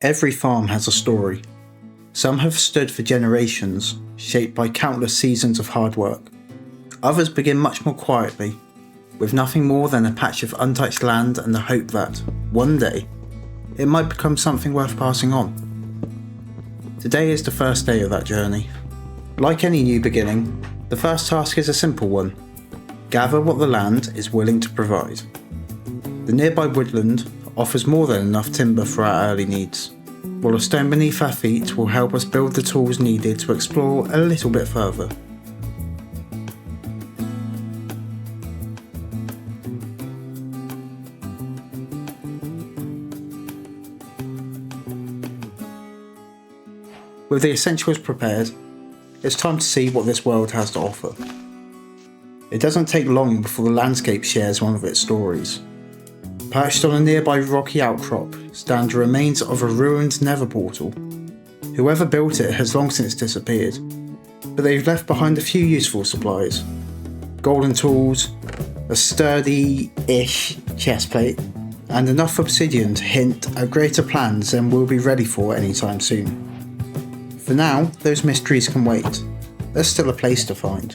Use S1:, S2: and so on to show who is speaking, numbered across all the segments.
S1: Every farm has a story. Some have stood for generations, shaped by countless seasons of hard work. Others begin much more quietly, with nothing more than a patch of untouched land and the hope that, one day, it might become something worth passing on. Today is the first day of that journey. Like any new beginning, the first task is a simple one. Gather what the land is willing to provide. The nearby woodland offers more than enough timber for our early needs, while a stone beneath our feet will help us build the tools needed to explore a little bit further. With the essentials prepared, it's time to see what this world has to offer. It doesn't take long before the landscape shares one of its stories. Perched on a nearby rocky outcrop stand the remains of a ruined Nether portal. Whoever built it has long since disappeared, but they've left behind a few useful supplies. Golden tools, a sturdy-ish chestplate, and enough obsidian to hint at greater plans than we'll be ready for anytime soon. For now, those mysteries can wait. There's still a place to find.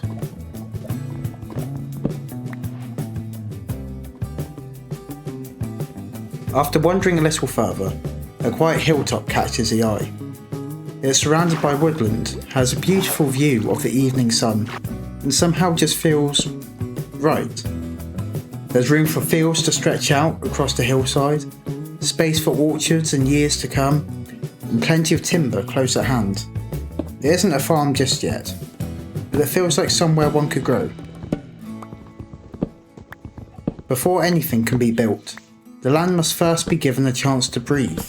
S1: After wandering a little further, a quiet hilltop catches the eye. It's surrounded by woodland, has a beautiful view of the evening sun, and somehow just feels right. There's room for fields to stretch out across the hillside, space for orchards in years to come, and plenty of timber close at hand. It isn't a farm just yet, but it feels like somewhere one could grow. Before anything can be built, the land must first be given a chance to breathe.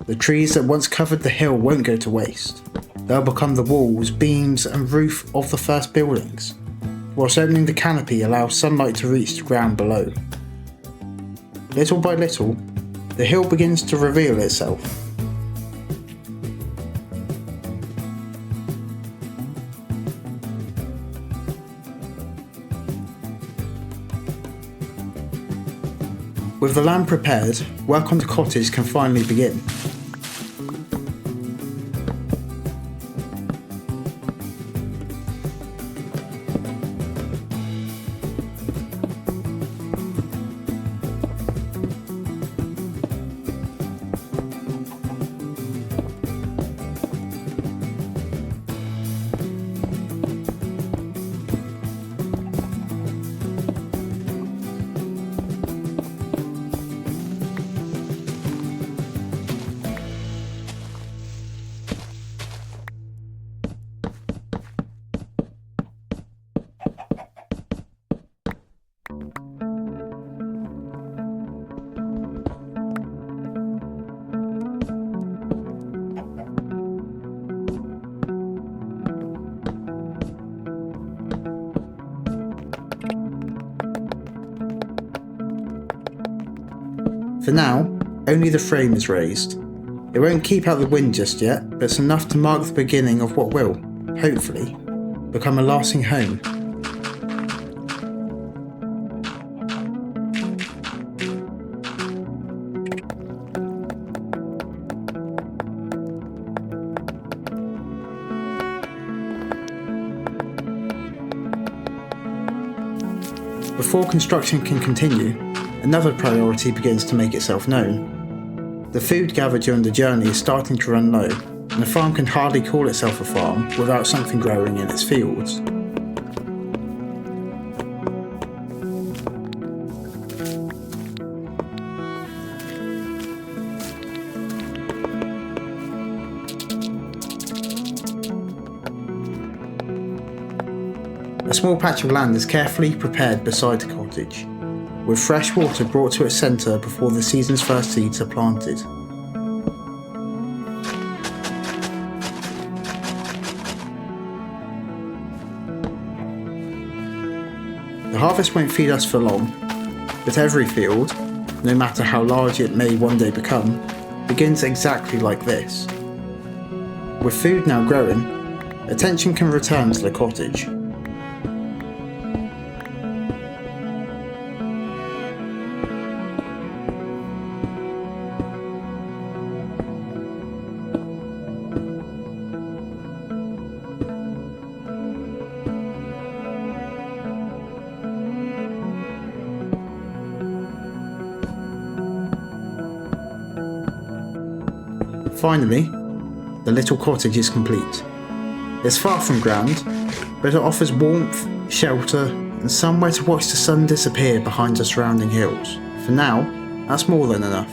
S1: The trees that once covered the hill won't go to waste. They'll become the walls, beams and roof of the first buildings, whilst opening the canopy allows sunlight to reach the ground below. Little by little, the hill begins to reveal itself. With the land prepared, work on the cottage can finally begin. For now, only the frame is raised. It won't keep out the wind just yet, but it's enough to mark the beginning of what will, hopefully, become a lasting home. Before construction can continue, another priority begins to make itself known. The food gathered during the journey is starting to run low, and a farm can hardly call itself a farm without something growing in its fields. A small patch of land is carefully prepared beside the cottage, with fresh water brought to its centre before the season's first seeds are planted. The harvest won't feed us for long, but every field, no matter how large it may one day become, begins exactly like this. With food now growing, attention can return to the cottage. Finally, the little cottage is complete. It's far from grand, but it offers warmth, shelter, and somewhere to watch the sun disappear behind the surrounding hills. For now, that's more than enough.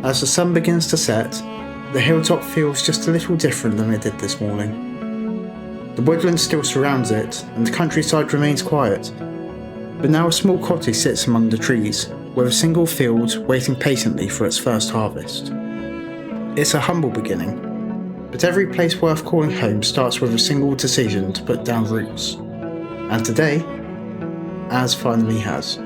S1: As the sun begins to set, the hilltop feels just a little different than it did this morning. The woodland still surrounds it, and the countryside remains quiet, but now a small cottage sits among the trees, with a single field waiting patiently for its first harvest. It's a humble beginning, but every place worth calling home starts with a single decision to put down roots. And today, Az finally has.